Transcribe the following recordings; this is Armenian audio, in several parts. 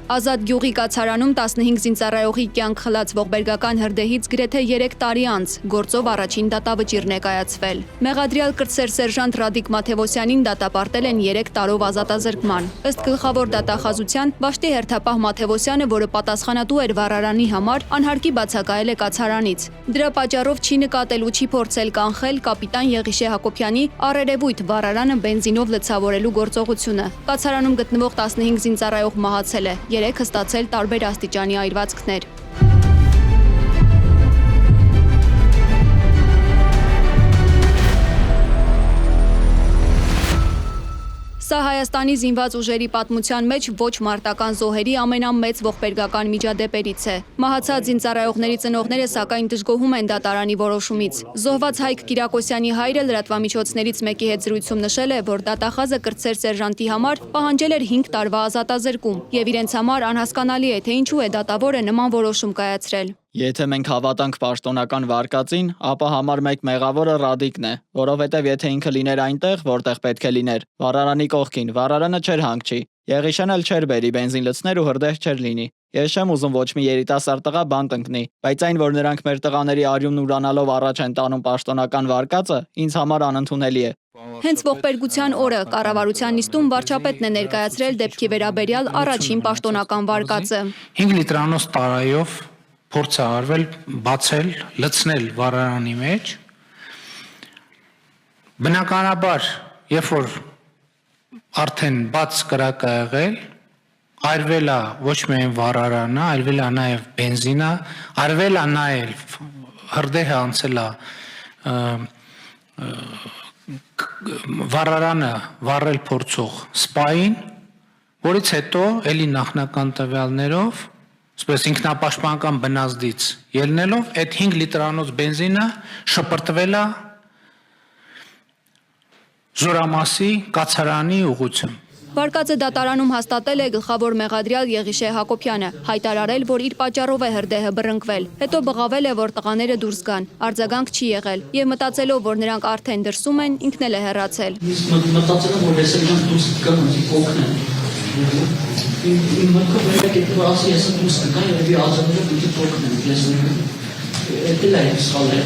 Ազատ գյուղի կացարանում 15 զինծառայողի կյանք խլած ողբերգական հրդեհից գրեթե 3 տարի անց գործով առաջին դատավճիռն է կայացվել։ Մեղադրյալ կրտսեր սերժանտ Ռադիկ Մաթևոսյանին դատապարտել են 3 տարով ազատազրկման։ Ըստ գլխավոր դատախազության, Վաշտի հերթապահ Մաթևոսյանը, որը պատասխանատու էր վառարանի համար, անհարկի բացակայել է կացարանից։ Դրա պատճառով չի նկատել ու չի փորձել կանխել կապիտան Եղիշե Հակոբյանի առերևույթ վառարանը բենզինով լցավորելու գործողությունը։ Կացարանում գտնվող 15 զինծառայող մահացել է, 3 ստացել տարբեր աստիճանի այրվածքներ։ Սա Հայաստանի զինված ուժերի պատմության մեջ ոչ մարտական զոհերի ամենամեծ ողբերգական միջադեպերից է։ Մահացած զինծառայողների ծնողները սակայն դժգոհում են դատարանի որոշումից։ Զոհված Հայկ Կիրակոսյանի հայրը լրատվամիջոցներից մեկի հետ զրույցում նշել է, որ դատախազը կրտսեր սերժանտի համար պահանջել էր 5 տարվա ազատազրկում, եւ իրենց համար անհասկանալի է, թե ինչու է դատավորը նման որոշում կայացրել։ Եթե մենք հավատանք պաշտոնական վարկածին, ապա համար մեկ մեղավորը Ռադիկն է, որովհետև եթե ինքը լիներ այնտեղ, որտեղ պետք է լիներ, վառարանի կողքին, վառարանը չէր հանգչի, Եղիշեն էլ չէր բերի բենզին լցներ ու հրդեհ չէր լինի։ Ես չեմ ուզում ոչ մի երիտասարդ տղա բանտ ընկնի, բայց այն, որ նրանք մեր տղաների արյունն ուրանալով առաջ են տանում պաշտոնական վարկածը, ինձ համար անընդունելի է։ Հենց ողբերգության օրը կառավարության նիստում վարչապետն է ներկայացրել դեպքի վերաբերյալ առաջին պաշտոնական վարկածը։ 5 լիտրանոց տարայով փորձ է արվել բացել, լցնել վառարանի մեջ։ Բնականաբար, երբ որ արդեն բաց կրակ է եղել, այրվել է ոչ միայն վառարանը, այրվել է նաև բենզինը, այրվել է նաև հրդեհը անցել է վառարանը վառել փորձող սպային, որից հետո էլի նախնական տվյալներով Սպես ինքնապաշտպանական բնազդից ելնելով այդ 5 լիտրանոց բենզինը շպրտվել է Զորամասի կացարանի ուղղությամբ։ Վարկածը դատարանում հաստատել է գլխավոր մեղադրյալ Եղիշե Հակոբյանը, հայտարարել, որ իր պատճառով է հրդեհը բռնկվել, հետո բղավել է, որ տղաները դուրս գան, արձագանք չի եղել, եւ մտածելով, որ նրանք արդեն դրսում են, ինքն էլ է հեռացել։ Մտածելով, որ ես նրանք դուրս կգան, օգնեն։ Իմ մտքով եկել որ ասի ես դուրս կգա եւ ազատները պիտի փոխեն ես դա է սխալը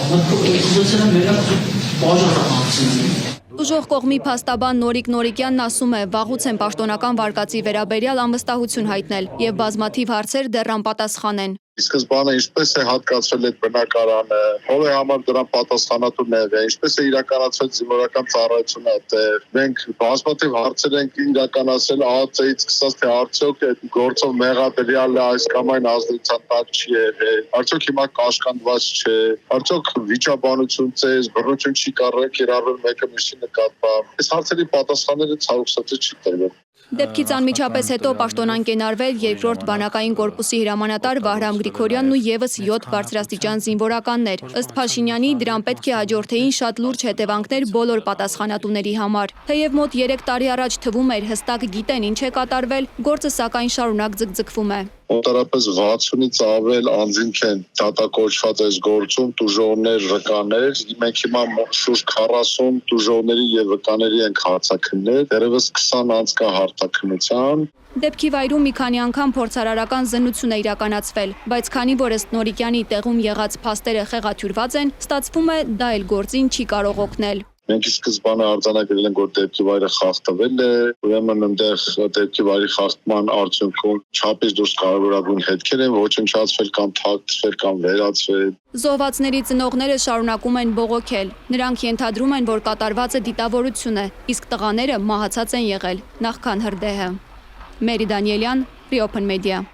մտքով ուզեցել եմ նրանք բաժան անցնեն։ Ուժող կողմի փաստաբան Նորիկ Նորիկյանն ասում է, վաղուց են պաշտոնական վարկածի վերաբերյալ անվստահություն հայտնել եւ բազմաթիվ հարցեր դեռ անպատասխան են։ Սկզբանը ինչպես է հատկացրել այդ բնակարանը, ով է համար դրան պատասխանատուն եղել, ինչպես է իրականացվել զինվորական ծառայությունը այդտեղ։ Մենք բազմաթիվ հարցեր ենք իրականացրել ԱԱԾ-ից սկսած, թե արդյոք այդ գործով մեղադրյալը այս կամ այն ազդեցության տակ չի եղել, արդյոք հիմա կաշկանդված չէ, արդյոք վիճաբանություն ծես, բռնություն չի կիրառվել մեկը մյուսի նկատմամբ։ Այս հարցերի պատասխանները ցավոքսած չի տրվել։ Դեպքից անմիջապես հետո պաշտոնան կենարվել երկրորդ բանակային կորպուսի հրամանատար Վահրամ Գրիգորյանն ու եւս 7 բարձրաստիճան զինվորականներ։ Ըստ Փաշինյանի, դրան պետք է հաջորդեին շատ լուրջ հետևանքներ բոլոր պատասխանատուների համար։ Թեև մոտ 3 տարի առաջ թվում էր հստակ գիտեն ինչ է կատարվել, գործը սակայն շարունակ ձգձգվում է։ Մոտարապես 60-ից ավել անձինք են դատակոչված այս գործում, տուժողներ, վկաներ։ Մենք հիմա շուրջ 40 տուժողների եւ վկաների ենք հարցաքննել, դեռևս 20 անց կա հարցաքննության։ Դեպքի վայրում մի քանի անգամ փորձարարական զննություն է իրականացվել, բայց քանի որ ըստ Նորիկյանի տեղում եղած փաստերը խեղաթյուրված են, ստացվում է դա էլ գործին չի կարող օգնել։ Մենք սկզբանը արձանագրել ենք, որ դեպքի վայրը խախտվել է, ուրեմն այնտեղ դեպքի վայրի խախտման արդյունքում չափից դուրս կարևորագույն հետքեր են ոչնչացվել կամ թաքցվել կամ վերացվել։ Զոհվածների ծնողները շարունակում են բողոքել։ Նրանք ենթադրում են, որ կատարվածը դիտավորություն է, իսկ տղաները մահացած են եղել նախքան հրդեհը։ Մերի Դանիելյան, Free Open Media։